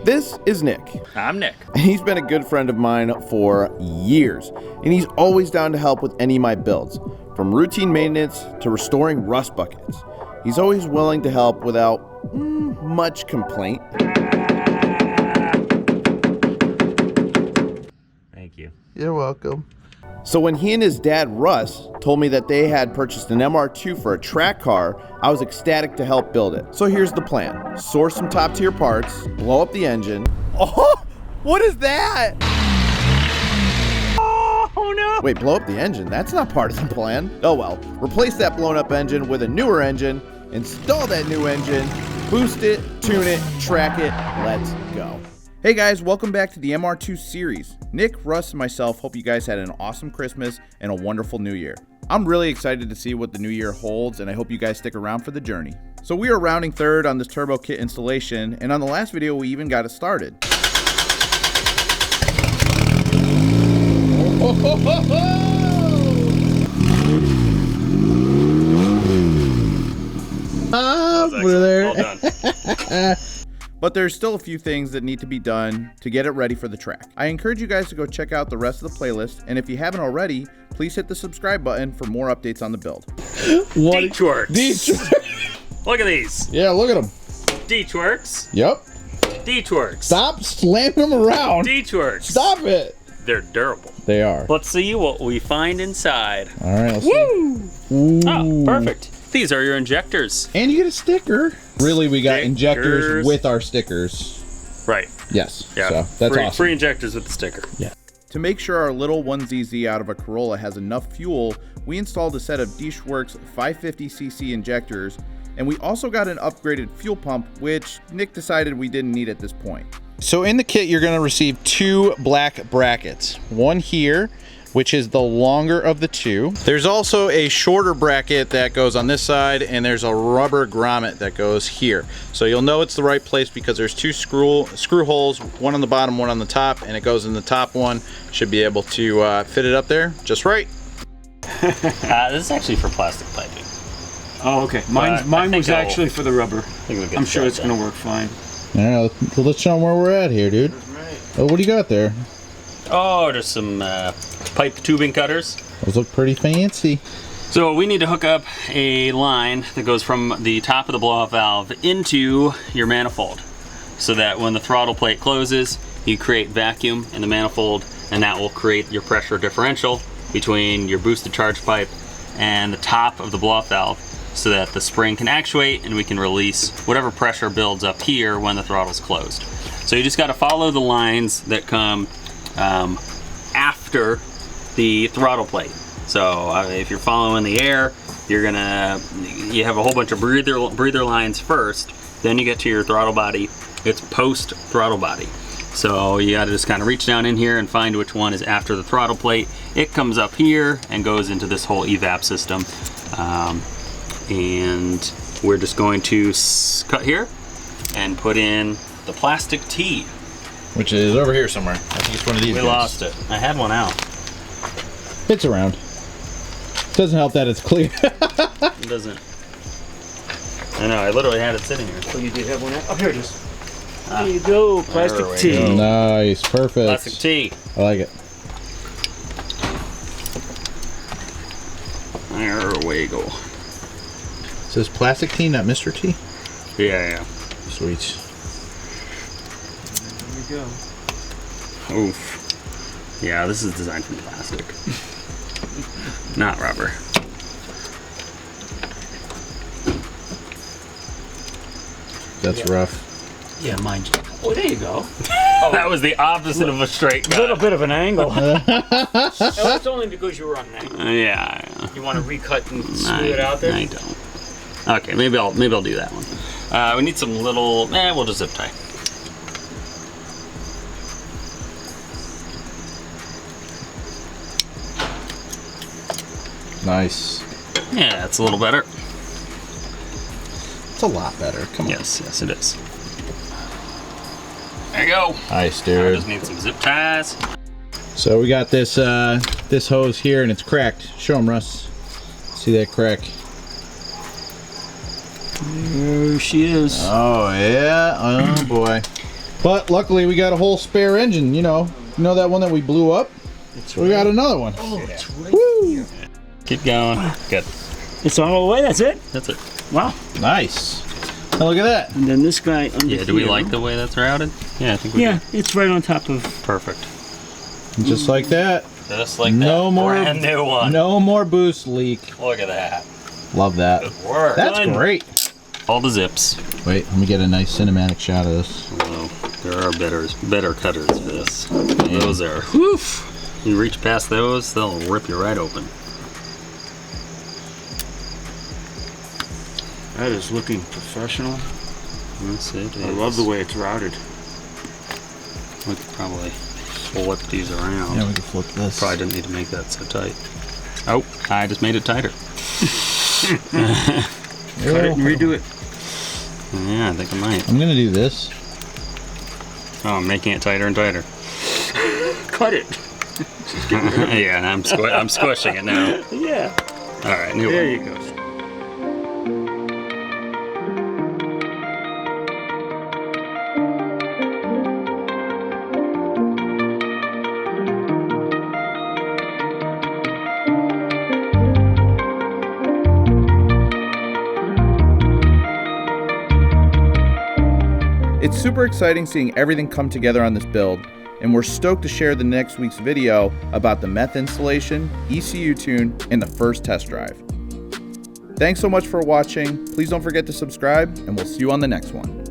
This is Nick. I'm Nick. He's been a good friend of mine for years, and he's always down to help with any of my builds, from routine maintenance to restoring rust buckets. He's always willing to help without much complaint. Thank you. You're welcome. So when he and his dad, Russ, told me that they had purchased an MR2 for a track car, I was ecstatic to help build it. So here's the plan. Source some top tier parts, blow up the engine. Oh, what is that? Oh no! Wait, blow up the engine? That's not part of the plan. Oh well, replace that blown up engine with a newer engine, install that new engine, boost it, tune it, track it, let's go. Hey guys, welcome back to the MR2 series. Nick, Russ, and myself hope you guys had an awesome Christmas and a wonderful new year. I'm really excited to see what the new year holds, and I hope you guys stick around for the journey. So we are rounding third on this turbo kit installation, and on the last video we even got it started. Over there. Well done. But there's still a few things that need to be done to get it ready for the track. I encourage you guys to go check out the rest of the playlist, and if you haven't already, please hit the subscribe button for more updates on the build. D-twerks. Look at these. Yeah, look at them. D-twerks. Yep. D-twerks. Stop slamming them around. D-twerks. Stop it. They're durable. They are. Let's see what we find inside. All right, let's Woo! see. Ooh. Oh, perfect. These are your injectors. And you get a sticker. Really, we got injectors with our stickers. Right. Yes. Yeah. So that's awesome. Free injectors with the sticker. Yeah. To make sure our little 1ZZ out of a Corolla has enough fuel, we installed a set of Dishworks 550cc injectors, and we also got an upgraded fuel pump, which Nick decided we didn't need at this point. So in the kit, you're going to receive two black brackets. One here, which is the longer of the two. There's also a shorter bracket that goes on this side, and there's a rubber grommet that goes here. So you'll know it's the right place because there's two screw holes, one on the bottom, one on the top, and it goes in the top one. Should be able to fit it up there just right. This is actually for plastic piping. Oh, okay. Mine was actually for the rubber. I'm sure it's going to work fine. All right, let's show them where we're at here, dude. Oh, what do you got there? Oh, there's some pipe tubing cutters. Those look pretty fancy. So we need to hook up a line that goes from the top of the blow-off valve into your manifold, so that when the throttle plate closes, you create vacuum in the manifold, and that will create your pressure differential between your boosted charge pipe and the top of the blow-off valve, so that the spring can actuate and we can release whatever pressure builds up here when the throttle's closed. So you just got to follow the lines that come after the throttle plate. So if you're following the air, you have a whole bunch of breather lines first, then you get to your throttle body. It's post throttle body. So you got to just kind of reach down in here and find which one is after the throttle plate. It comes up here and goes into this whole evap system. And we're just going to cut here and put in the plastic T. Which is over here somewhere. I think it's one of these. We lost it. I had one out. It's around. Doesn't help that it's clear. It doesn't. I know, I literally had it sitting here. So you did have one out? Oh, here it is. There you go. Plastic T. Go. Nice. Perfect. Plastic T. I like it. There we go. It says plastic T, not Mr. T? Yeah. Sweet. There we go. Oof. Yeah, this is designed from plastic. Not rubber. That's rough. Yeah, mine. Oh, there you go. Oh, that was the opposite of a straight cut. A little bit of an angle. That's only because you were on an angle. Yeah. You want to recut and smooth it out there? I don't. Okay, maybe I'll do that one. We need some little. We'll just zip tie. Nice. Yeah, it's a little better. It's a lot better. Come on. Yes, it is. There you go. Nice, I dude. just need some zip ties. So we got this this hose here, and it's cracked. Show them, Russ. See that crack? There she is. Oh yeah. Oh boy. But luckily we got a whole spare engine, you know that one that we blew up? We got another one. Oh, it's right. Woo! Keep going. Good. It's all the way, that's it? That's it. Wow. Nice. Now look at that. And then this guy under Yeah, do we here. like the way that's routed? Yeah, I think we Yeah, do. it's right on top of... Perfect. Just like that. Just like No that. more Brand new one. No more boost leak. Look at that. Love that. Good work. That's Done. great. All the zips. Wait, let me get a nice cinematic shot of this. Although there are better cutters for this. Those are. Woof. You reach past those, they'll rip you right open. That is looking professional. Yes, it is. I love the way it's routed. We could probably flip these around. Yeah, we can flip this. Probably didn't need to make that so tight. Oh, I just made it tighter. Cut it and redo it. Yeah, I think I might. I'm gonna do this. Oh, I'm making it tighter and tighter. Cut it. Yeah, and I'm squishing it now. Yeah. All right, new There one. you go. It's super exciting seeing everything come together on this build, and we're stoked to share the next week's video about the meth installation, ECU tune, and the first test drive. Thanks so much for watching. Please don't forget to subscribe, and we'll see you on the next one.